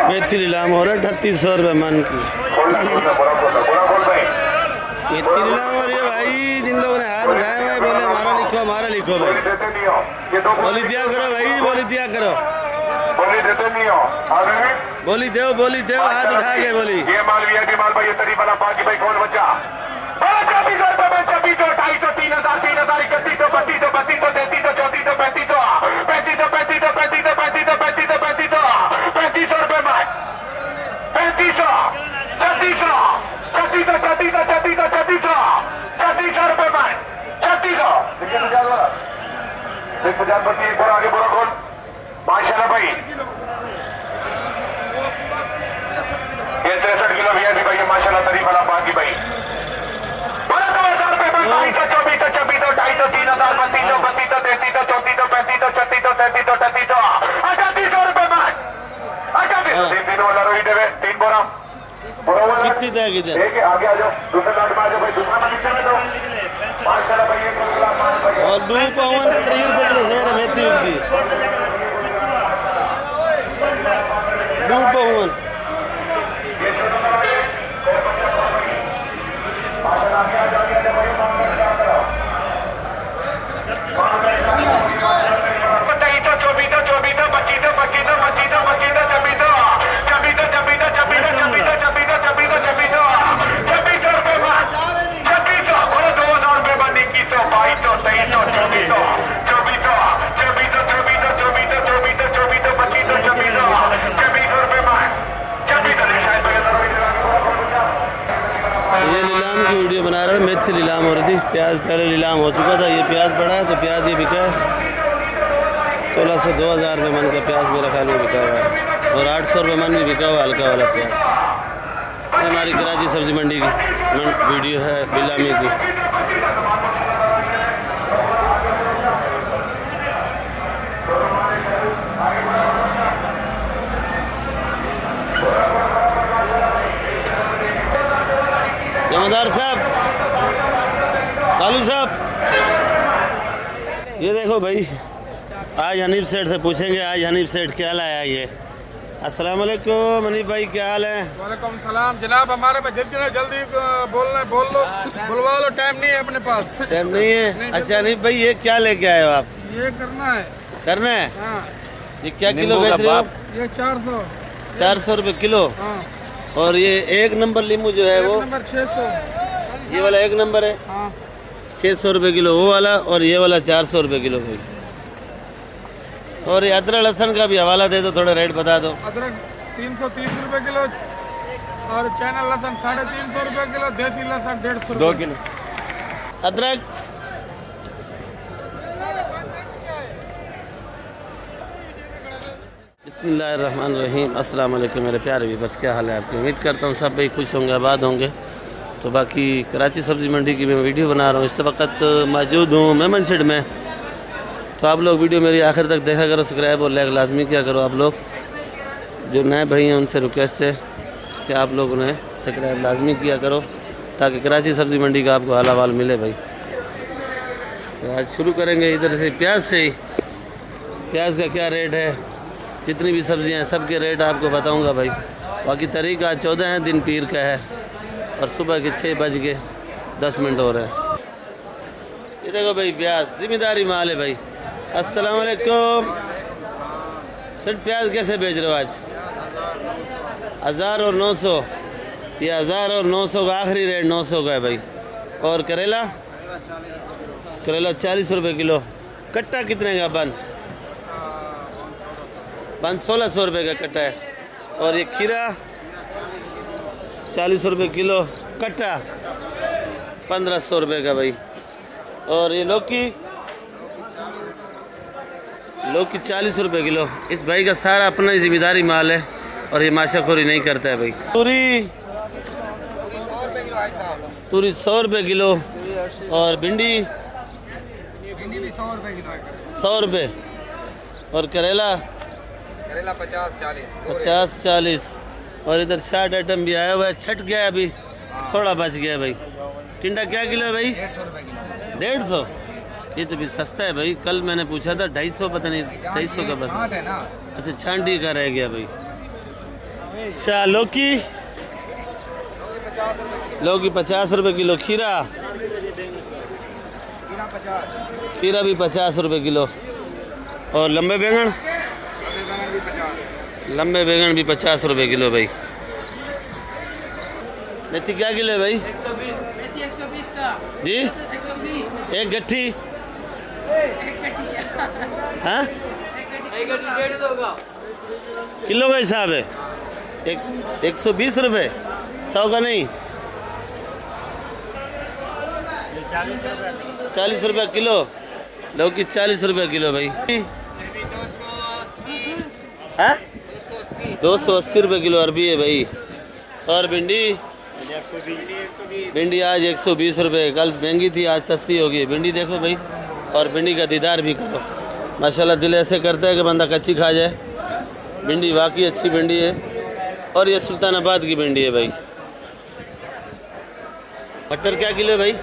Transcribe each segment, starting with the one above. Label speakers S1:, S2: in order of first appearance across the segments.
S1: मेथी नीलाम हो रहा है 3800 रुपये मन की। मेथी नीलाम हो रही है भाई। जिन लोगों ने हाथ उठाए हुए बोले हमारा लिखो भाई। बोली दिया करो भाई, बोली दिया करो। बोली दो हाथ उठा के बोली।
S2: ये माल वीआईपी माल भाई, ये तरी वाला बाकी भाई कौन बचा? 2400 रुपए में 2600, 250, 3000, 3000, 3100, 3200, 3200, 3300, 3400, 3500, 3500, 3500, 3500, 3500, 3500, 3500 रुपए में 3500, 3600, 3600, 3600, 3600, 3600 रुपए में 3600। 1050 बची एक बार आगे बोला कौन? माशाल्लाह भाई ये 63 किलो वीआईपी भाई, माशाल्लाह तरी वाला बाकी भाई 12,000 रुपए में 2200, 2400, 2600, 250, 3000, 3200, 3200, 3300, 3400, 3500, 3600, 3700, 3800, 3800 रुपए में 3800। तीन वाला रोहित है 3 बोरा
S1: कितनी तय की
S2: ठीक है, आगे आ जाओ दूसरे लाट में आ जाओ भाई, दूसरा नीचे में दो माशाल्लाह भाई। एक
S1: और 2 पाउंड 3 रुपये किलो है मेथी होती 2 पाउंड। वीडियो बना रहे हैं। मेथी नीलाम हो रही थी, प्याज पहले नीलाम हो चुका था। ये प्याज बढ़ा है तो प्याज ये बिका है 1600 2000 रुपये मन का प्याज मेरा ख्याल में बिका हुआ है। और 800 रुपये मन भी बिका हुआ हल्का वाला प्याज। हमारी कराची सब्जी मंडी की वीडियो है बिलामी की। जमादार साहब, कालू साहब, ये देखो भाई, आज हनीफ सेठ से पूछेंगे आज हनीफ सेठ क्या लाया ये। अस्सलाम वालेकुम हनीफ भाई, क्या हाल है?
S3: वालेकुम सलाम जनाब। हमारे पास जल्दी बोलना बोल लो, बुलवा लो, टाइम नहीं है अपने पास।
S1: टाइम नहीं है? अच्छा हनीफ भाई, ये क्या लेके आए हो आप?
S3: ये करना है हाँ।
S1: ये क्या किलो बेच रहे हो?
S3: ये
S1: 400 रुपये किलो।
S3: हाँ।
S1: और ये 1 नंबर लीमू जो है वो
S3: नंबर 600,
S1: ये वाला 1 नंबर है
S3: हाँ।
S1: 600 रुपये किलो वो वाला, और ये वाला 400 रुपये किलो भाई। और ये अदरक लहसुन का भी हवाला दे दो, थोड़ा रेट बता दो।
S3: अदरक 330 रुपये किलो और चाइना लहसुन 350 रुपये किलो, देसी लहसुन 150
S1: 2 किलो। अदरक बिस्मिल्लाहिर्रहमानिर्रहीम। अस्सलाम वालेकुम मेरे प्यारे भी, बस क्या हाल है आपकी? उम्मीद करता हूँ सब भाई खुश होंगे, आबाद होंगे। तो बाकी कराची सब्ज़ी मंडी की मैं वीडियो बना रहा हूँ। इस वक्त मौजूद हूँ मेमन शेड में। तो आप लोग वीडियो मेरी आखिर तक देखा करो, सब्सक्राइब और लाइक लाजमी किया करो। आप लोग जो नए भाई हैं उनसे रिक्वेस्ट है कि आप लोग उन्हें सब्सक्राइब लाजमी किया करो ताकि कराची सब्ज़ी मंडी का आपको हाल अहवाल मिले भाई। तो आज शुरू करेंगे इधर से प्याज से ही। प्याज का क्या रेट है, जितनी भी सब्ज़ियाँ हैं सब के रेट आपको बताऊंगा भाई। बाकी तारीख आज 14 है, दिन पीर का है और सुबह के 6:10 हो रहे हैं। ये देखो भाई प्याज जिम्मेदारी माल है भाई। अस्सलाम वालेकुम सर, प्याज कैसे बेच रहे हो आज? 1000 और 900। ये 1000 और 900 का आखिरी रेट 900 का है भाई। और करेला 40 रुपये किलो। कट्टा कितने का बंद? 1600 रुपये का कट्टा है। और ये खीरा 40 रुपये किलो कट्टा, 1500 रुपये का भाई। और ये लौकी 40 रुपये किलो। इस भाई का सारा अपना ही जिम्मेदारी माल है और ये माशाखोरी नहीं करता है भाई। तूरी 100 रुपये किलो। और भिंडी
S3: भी 100 रुपये किलो है।
S1: 100 रुपये। और करेला 50-40। और इधर 60 आइटम भी आया हुआ है। छट गया है अभी, थोड़ा बच गया है भाई। टिंडा क्या किलो है भाई? 150। ये तो भी सस्ता है भाई। कल मैंने पूछा था 250, पता नहीं 250 का बता। अच्छा छांटी का रह गया भाई। अच्छा लौकी, लौकी 50 रुपये किलो। खीरा, खीरा भी 50 रुपये किलो। और लंबे बैंगन, लंबे बैंगन भी 50 रुपये किलो भाई। मेथी क्या किलो है भाई?
S4: 120 का
S1: जी
S4: 120
S1: एक गट्ठी, हाँ
S4: 150 का
S1: किलो का हिसाब है। 120 रुपये, 100 का नहीं। 40 रुपये किलो लौकी, 40 रुपये किलो भाई। हाँ 280 रुपये किलो अरबी है भाई। और भिंडी, भिंडी आज 120 रुपये, कल महंगी थी आज सस्ती होगी भिंडी। देखो भाई, और भिंडी का दीदार भी करो। माशाल्लाह दिल ऐसे करता है कि बंदा कच्ची खा जाए। भिंडी वाकई अच्छी भिंडी है। और ये सुल्तानाबाद की भिंडी है भाई। मटर क्या किलो है भाई?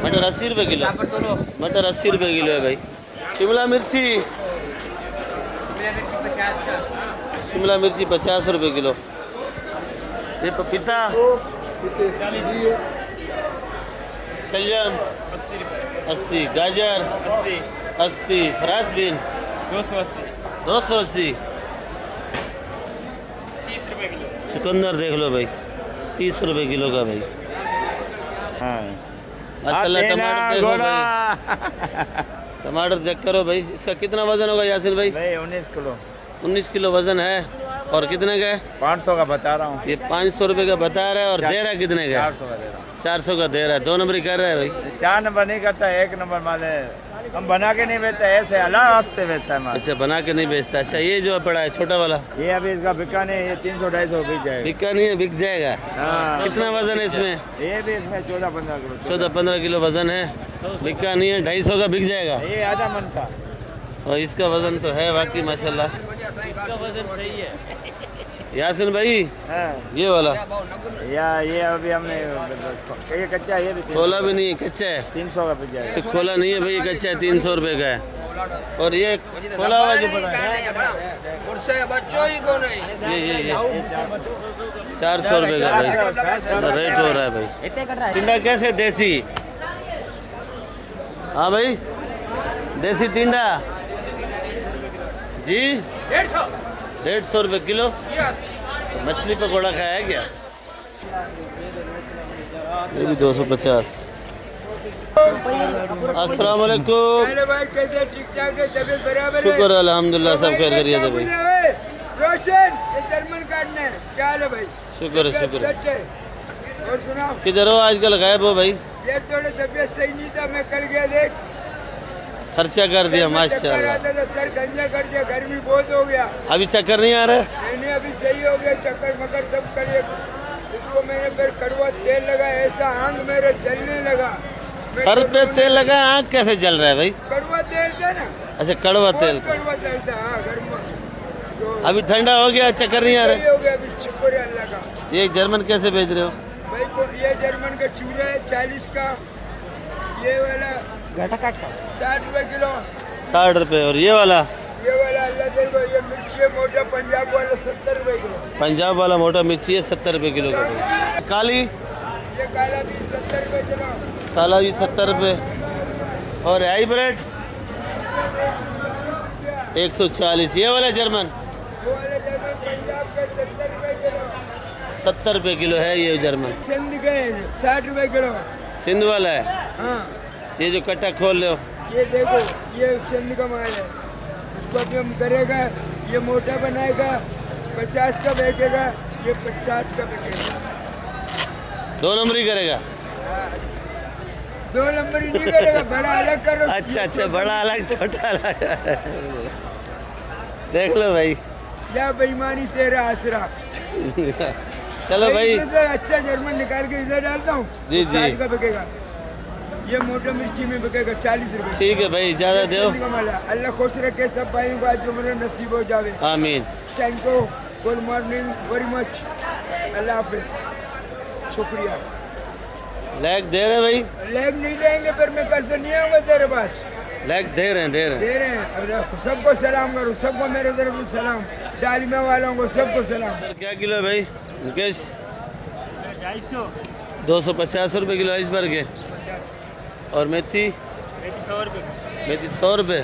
S1: मटर 80 रुपये किलो, मटर 80 रुपये किलो है भाई। शिमला मिर्ची, शिमला मिर्ची 50 रुपये किलो। ये पपीता, शलजम 80, गाजर 80, फ्रांस बीन 280, चुकंदर देख लो भाई 30 रुपये किलो का भाई। माशाल्लाह टमाटर देखो भाई, टमाटर चेक करो भाई। इसका कितना वजन होगा यासिन भाई?
S5: 19 किलो।
S1: 19 किलो वजन है। और कितने का है?
S5: 500 का बता रहा हूँ।
S1: ये 500 रुपये का बता रहा है। और दे रहा है कितने का?
S5: 400 का दे रहा हूँ।
S1: 400 का दे रहा है। 2 नंबर कर रहा है भाई।
S5: 4 नंबर नहीं करता, 1 नंबर माल है। हम बना के नहीं बेचते, ऐसे अल्लाह वास्ते बेचता है माल।
S1: अच्छा बना के नहीं बेचता। अच्छा ये जो पड़ा है छोटा वाला,
S5: ये अभी इसका बिका नहीं, ये 300-250 बिक जाएगा।
S1: बिका नहीं है, बिक जाएगा।
S5: हाँ।
S1: कितना वजन है इसमें?
S5: ये भी इसमें 14-15 किलो।
S1: 14-15 किलो वजन है। बिका नहीं है, 250 का बिक जाएगा।
S5: ये आधा मन का।
S1: और इसका वजन तो है वाकई माशाल्लाह।
S4: इसका वजन सही है।
S1: यासिन भाई
S5: हाँ।
S1: ये वाला
S5: या ये अभी हमने ये कच्चा है, ये भी
S1: खोला भी नहीं है, कच्चा है।
S5: 300 का बिक जाएगा।
S1: सिर्फ खोला नहीं है भाई, कच्चा है, 300 रुपये का है। और ये खोला हुआ जो पड़ा है
S4: बच्चों ही को नहीं
S1: ये 400 रुपये का भाई रेट हो रहा है भाई। टिंडा कैसे? देसी, हाँ भाई देसी टिंडा जी 150 रुपये किलो। मछली पकौड़ा खाया है क्या? ये भी 250। अस्सलाम वालेकुम।
S3: भाई कैसे ठीक ठाक है? तबीयत बराबर है?
S1: शुक्र अल्हम्दुलिल्लाह, सब खैर करिए थे भाई।
S3: रोशन ये जर्मन काटना है, क्या हाल है भाई?
S1: शुक्र है, शुक्र है।
S3: सच है। और सुनाओ,
S1: किधर हो आजकल? गायब हो भाई।
S3: ये थोड़ी तबीयत सही नहीं था, मैं कल गया देख
S1: खर्चा कर दिया
S3: चक्कर
S1: माशाल्लाह।
S3: आता था, सर गंजा कर दिया, गर्मी बहुत हो गया।
S1: अभी चक्कर नहीं आ रहा?
S3: मैंने अभी सही हो गया, चक्कर मकर सब कर। इसको मैंने फिर कड़वा तेल लगा, ऐसा आंख मेरे जलने लगा।
S1: सर पे तेल लगा, आँख कैसे जल रहा है भाई?
S3: कड़वा तेल था ना,
S1: अच्छा कड़वा तेल।
S3: कड़वा तेल था। हाँ घर में तो
S1: अभी ठंडा हो गया, चक्कर नहीं आ
S3: सही
S1: रहा।
S3: हो गया, अभी शुक्र है अल्लाह का।
S1: ये जर्मन कैसे भेज रहे हो?
S3: भाई तो ये जर्मन का चूड़ा है 40 का, ये वाला 60 रुपये किलो,
S1: 60 रुपये। और ये वाला
S3: ये वाला अल्लाह देखो, ये मिर्ची है मोटा पंजाब वाला 70 रुपये किलो,
S1: पंजाब वाला मोटा मिर्ची है 70 रुपये किलो का भाई। काली,
S3: ये काला भी 70 रुपये किलो,
S1: काला भी 70 रुपये। और हाइब्रिड 140। ये वाला जर्मन
S3: वो वाला जर्मन पंजाब का 70 रुपये किलो,
S1: 70 रुपये किलो है ये जर्मन।
S3: सिंध का है 60 रुपये किलो।
S1: सिंध वाला है।
S3: हाँ
S1: ये जो कट्टा खोल रहे हो,
S3: ये देखो, ये सिंध का माल है। इसको अभी हम करेगा, ये मोटा बनाएगा 50 का बेचेगा, ये 60 का बेचेगा।
S1: 2 नंबर ही करेगा।
S3: 2 नंबर ही नहीं करेगा, बड़ा अलग करो।
S1: अच्छा अच्छा, बड़ा अलग छोटा अलग। देख लो भाई।
S3: या बेईमानी तेरा आसरा।
S1: चलो भाई।
S3: इधर अच्छा जर्मन निकाल के इधर डालता हूँ।
S1: जी, जी।
S3: 60 का बिकेगा। ये मोटा मिर्ची में बिकेगा 40 रुपये।
S1: ठीक है भाई, ज़्यादा दो।
S3: अल्लाह खुश रखे सब भाइयों को, आज जुम्मन नसीब हो जावे।
S1: आमीन।
S3: Thank you, good morning, very much, अल्लाह हाफिज, शुक्रिया।
S1: लैग दे रहे भाई?
S3: लेग नहीं देंगे फिर मैं कल से नहीं आऊँगा तेरे पास।
S1: लाइक दे रहे हैं
S3: दे रहे हैं। अब सबको सलाम करो, सबको मेरे तरफ से सलाम, डालमे वालों को सबको सलाम।
S1: क्या किलो है भाई मुकेश?
S3: 250
S1: 250 रुपये किलो आइसबर्ग है। और मेथी?
S3: 100 रुपये।
S1: मेथी 100 रुपये।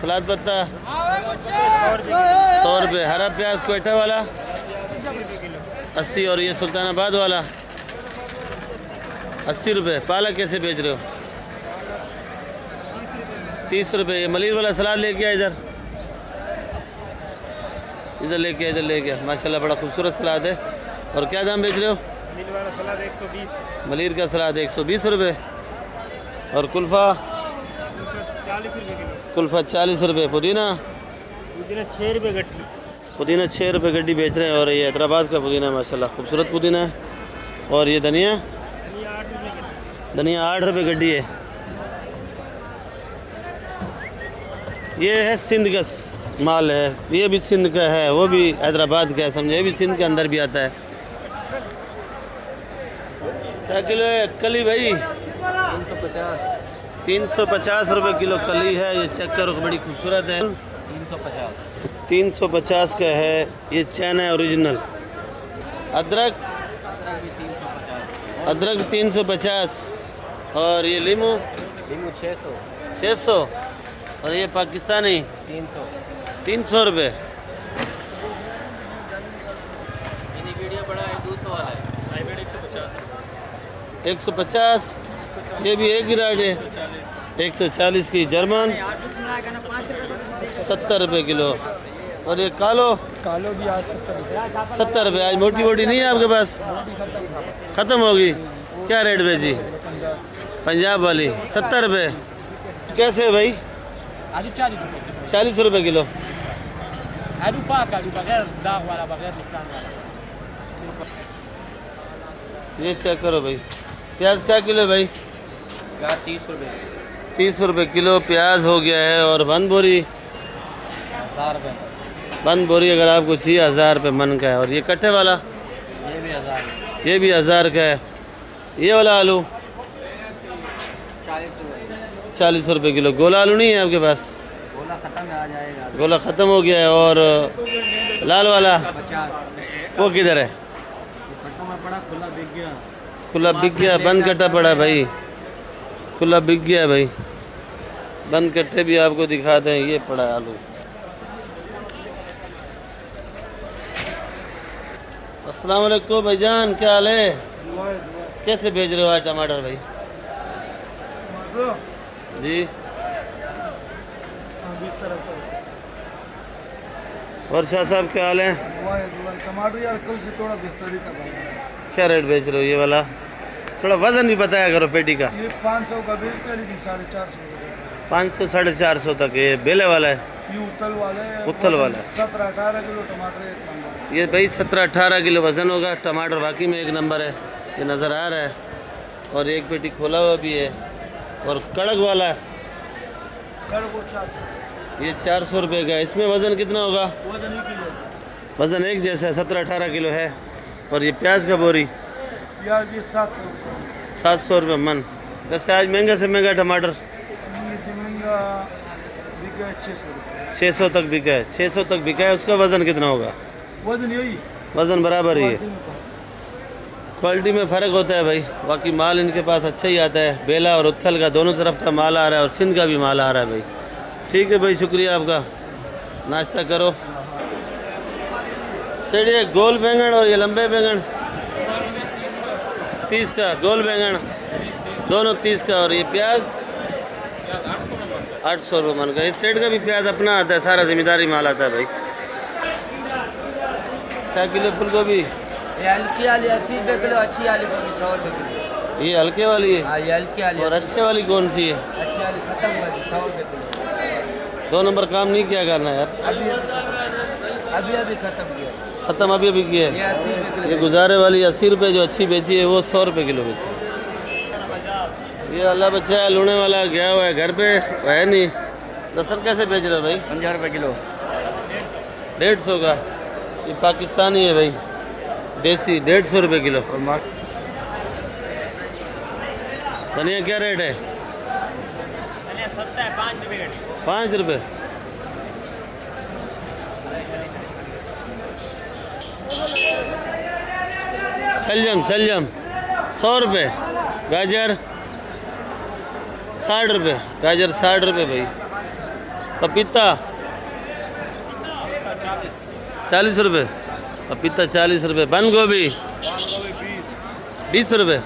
S1: सलाद पत्ता 100 रुपये। हरा प्याज कोयटा वाला 80। और ये सुल्तानाबाद वाला 80 रुपये। पालक कैसे बेच रहे हो? 30 रुपये। ये मलिर वाला सलाद लेके आया इधर, इधर लेके इधर लेके माशाल्लाह बड़ा खूबसूरत सलाद है। और क्या दाम बेच रहे हो?
S3: मलिर वाला सलाद 120।
S1: मलिर का सलाद 120 रुपये। और कुल्फ़ा?
S3: 40 रुपये किलो।
S1: कुल्फ़ा 40 रुपये। पुदीना?
S3: पुदीना 6 रुपये गट्टी।
S1: पुदीना 6 रुपये गड्डी बेच रहे हैं। और ये हैदराबाद का पुदीना माशाल्लाह खूबसूरत पुदीना है। और ये धनिया? धनिया 8 रुपये गड्डी है। ये है सिंध का माल है, ये भी सिंध का है, वो भी हैदराबाद का है, समझे, ये भी सिंध के अंदर भी आता है। क्या किलो है कली भाई?
S4: 350।
S1: 350 रुपये किलो कली है। ये चेक करो बड़ी खूबसूरत है।
S4: 350।
S1: 350 का है। ये चैन है ओरिजिनल। अदरक? अदरक 350। और ये लीमू?
S4: नींबू 600।
S1: 600। और ये पाकिस्तानी?
S4: 300।
S1: 300 रुपये।
S4: वीडियो बड़ा है 200 वाला है।
S1: 150। ये भी एक ही रेट है। 140 की जर्मन 70 रुपये किलो। और ये कालो?
S3: कालो भी आज
S1: 70 रुपये। आज मोटी मोटी नहीं है आपके पास? ख़त्म होगी। क्या रेट बेची? पंजाब वाली 70 रुपये। कैसे है भाई?
S3: आलू 40 रुपये।
S1: 40 रुपये किलो।
S3: आलू पाक, आलू बगैर दाग वाला, बगैर निशान वाला।
S1: ये चेक करो भाई। प्याज क्या किलो है भाई?
S4: 30 रुपये।
S1: 30 रुपये किलो प्याज हो गया है। और बंद बोरी?
S4: 1000 रुपये।
S1: बंद बोरी अगर आपको चाहिए 1000 रुपये मन का है। और ये कट्टे वाला?
S4: ये भी 1000।
S1: ये भी 1000 का है। ये वाला आलू?
S4: 40 रुपये।
S1: 40 रुपये किलो। गोला आलू नहीं है आपके पास?
S4: गोला ख़त्म है, आ जाएगा।
S1: गोला ख़त्म हो गया है। और लाल वाला
S4: 50।
S1: वो किधर है?
S4: खत्म है, पड़ा खुला बिक गया।
S1: खुला बिक गया। बंद कट्टा पड़ा है भाई, खुला बिक गया है भाई। बंद कट्टे भी आपको दिखाते हैं। ये पड़ा है आलू। अस्सलाम वालेकुम भाईजान, क्या हाल है? कैसे भेज रहे हो आज टमाटर भाई? जी। और शाह साहब क्या हाल है?
S3: टमाटर यार कल से थोड़ा बेहतरी का भाव है।
S1: क्या रेट बेच रहे हो ये वाला? थोड़ा वजन भी बताया करो पेटी का।
S3: ये 500 का बेचते हैं, लेकिन 450
S1: 500 450 तक। ये बेले वाला है?
S3: ये उत्तल वाला है।
S1: उत्तल वाला है।
S3: 17-18 किलो टमाटर एक नंबर।
S1: ये भाई 17-18 किलो वज़न होगा। टमाटर वाकई में एक नंबर है, ये नज़र आ रहा है। और एक पेटी खोला हुआ भी है। और कड़क वाला है
S3: कर वो 400।
S1: ये 400 रुपये का है। इसमें वज़न कितना होगा?
S3: वजन ही किलो से
S1: वज़न एक जैसा है, 17-18 किलो है। और ये प्याज का बोरी
S3: प्याज ये
S1: 700 रुपये मन। वैसे आज महंगा से महंगा टमाटर
S3: ये से महंगा बिका 600 रुपये।
S1: 600 तक बिका है। 600 तक बिका है। उसका वज़न कितना होगा?
S3: वजन यही
S1: वज़न बराबर ही है। क्वालिटी में फ़र्क होता है भाई। बाकी माल इनके पास अच्छा ही आता है। बेला और उथल का दोनों तरफ का माल आ रहा है। और सिंध का भी माल आ रहा है भाई। ठीक है भाई, शुक्रिया आपका। नाश्ता करो। सेठ ये गोल बैंगन और ये लंबे बैंगन 30 का। गोल बैंगन दोनों 30 का। और ये प्याज 800 रुपये मन का। इस सेठ का भी प्याज अपना आता है, सारा जिम्मेदारी माल आता है भाई। क्या किलो फूल गोभी?
S4: ये हल्की वाली 80 रुपये किलो, अच्छी वाली 100 रुपये किलो।
S1: ये हल्के वाली है।
S4: हाँ, ये हल्की वाली।
S1: और अच्छे वाली कौन सी है?
S4: अच्छी वाली खत्म हुआ 100 रुपये किलो।
S1: 2 नंबर काम नहीं किया करना यार।
S4: अभी खत्म किया।
S1: ख़त्म अभी किया
S4: ये
S1: है।
S4: 80 रुपये किलो।
S1: ये गुजारे वाली 80 रुपये जो अच्छी बेची है वो 100 रुपये किलो बेची। ये अल्लाह बच्चा है लूने वाला गया हुआ है घर पे, वो है नहीं। लहसुन कैसे बेच रहे हो भाई?
S4: 50 रुपये किलो।
S1: 150 का। ये पाकिस्तानी है भाई, देसी 150 रुपये किलो। और धनिया क्या रेट है?
S5: सस्ता है 5 रुपये का
S1: 5 रुपये। शलजम 100 रुपये। गाजर 60 रुपये। गाजर 60 रुपये भाई। पपीता 40 रुपये। पपीता 40 रुपये। बंद गोभी 20 रुपये।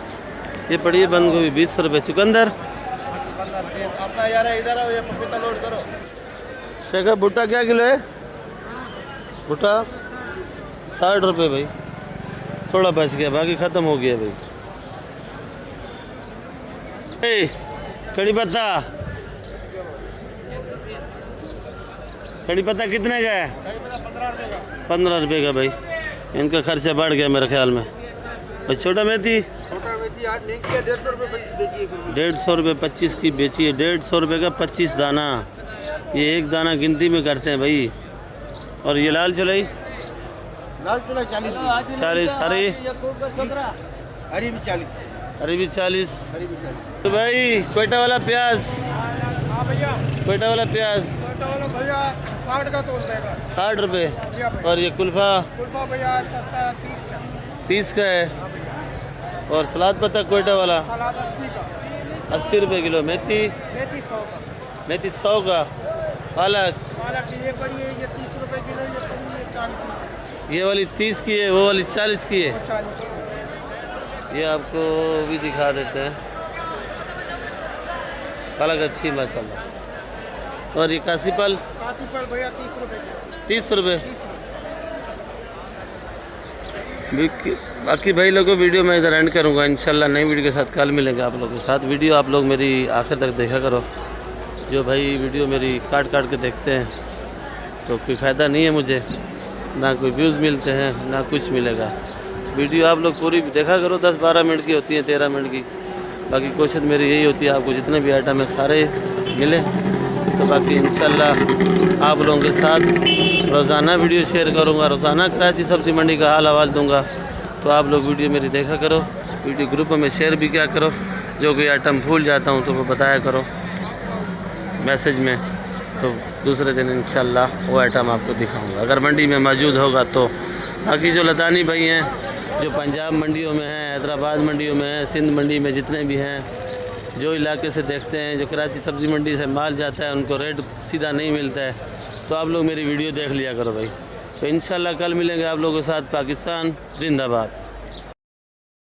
S1: ये पड़ी है बंद गोभी 20 रुपये। चुकंदर
S5: अपना यार इधर आओ, ये पपीता लोड करो।
S1: शेखा भुट्टा क्या किलो है? भुट्टा 60 रुपये भाई। थोड़ा बच गया, बाकी ख़त्म हो गया भाई। कड़ी पत्ता कितने का है? 15 रुपये का भाई। इनका खर्चा बढ़ गया मेरे ख्याल में। और छोटा मेथी
S3: आज नहीं किया 150 रुपये 25 बेचिए।
S1: 150 रुपये 25 की बेची है। 150 रुपये का 25 दाना। ये एक दाना गिनती में करते हैं भाई। और ये लाल चलाई
S3: लाल चूल्हा
S1: 40। हरी
S3: हरी भी 40।
S1: हरी भी 40।
S3: हरी भी 40।
S1: तो भाई कोयटा वाला प्याज,
S3: हाँ भैया,
S1: कोयटा वाला प्याज
S3: भैया 60 का तोल देगा।
S1: 60 रुपये। और ये कुल्फा
S3: कुल्फा भैया सस्ता 30 का।
S1: 30 का है। और सलाद पत्ता कोयटा वाला
S3: सलाद 80 का।
S1: 80 रुपये किलो। मेथी
S3: 100 का।
S1: मेथी 100 का। पालक
S3: पालक ये बड़ी है, ये 30 रुपये किलो, ये बड़ी है 40 रुपये।
S1: ये वाली 30 की है, वो वाली 40 की है।
S3: 40।
S1: ये आपको भी दिखा देते हैं। पालक अच्छी माशाल्लाह। और ये कासीपल
S3: काशीफल भैया 30 रुपये।
S1: 30 रुपये। बाकी भाई लोगों वीडियो मैं इधर एंड करूँगा। इंशाल्लाह नई वीडियो के साथ कल मिलेंगे आप लोगों के साथ। वीडियो आप लोग मेरी आखिर तक देखा करो। जो भाई वीडियो मेरी काट के देखते हैं तो कोई फ़ायदा नहीं है मुझे, ना कोई व्यूज़ मिलते हैं ना कुछ मिलेगा। तो वीडियो आप लोग पूरी देखा करो। 10-12 मिनट की होती है, 13 मिनट की। बाकी कोशिश मेरी यही होती है आपको जितने भी आइटम है सारे मिले। तो बाकी इंशाल्लाह आप लोगों के साथ रोज़ाना वीडियो शेयर करूँगा। रोज़ाना कराची सब्ज़ी मंडी का हाल हवाल दूँगा। तो आप लोग वीडियो मेरी देखा करो। वीडियो ग्रुप में शेयर भी क्या करो। जो कोई आइटम भूल जाता हूँ तो वो बताया करो मैसेज में। तो दूसरे दिन इंशाल्लाह वो आइटम आपको दिखाऊंगा अगर मंडी में मौजूद होगा तो। बाकी जो लदानी भाई हैं जो पंजाब मंडियों में हैं, हैदराबाद मंडियों में हैं, सिंध मंडी में जितने भी हैं, जो इलाके से देखते हैं, जो कराची सब्ज़ी मंडी से माल जाता है उनको रेट सीधा नहीं मिलता है, तो आप लोग मेरी वीडियो देख लिया करो भाई। तो इंशाल्लाह कल मिलेंगे आप लोगों के साथ। पाकिस्तान जिंदाबाद।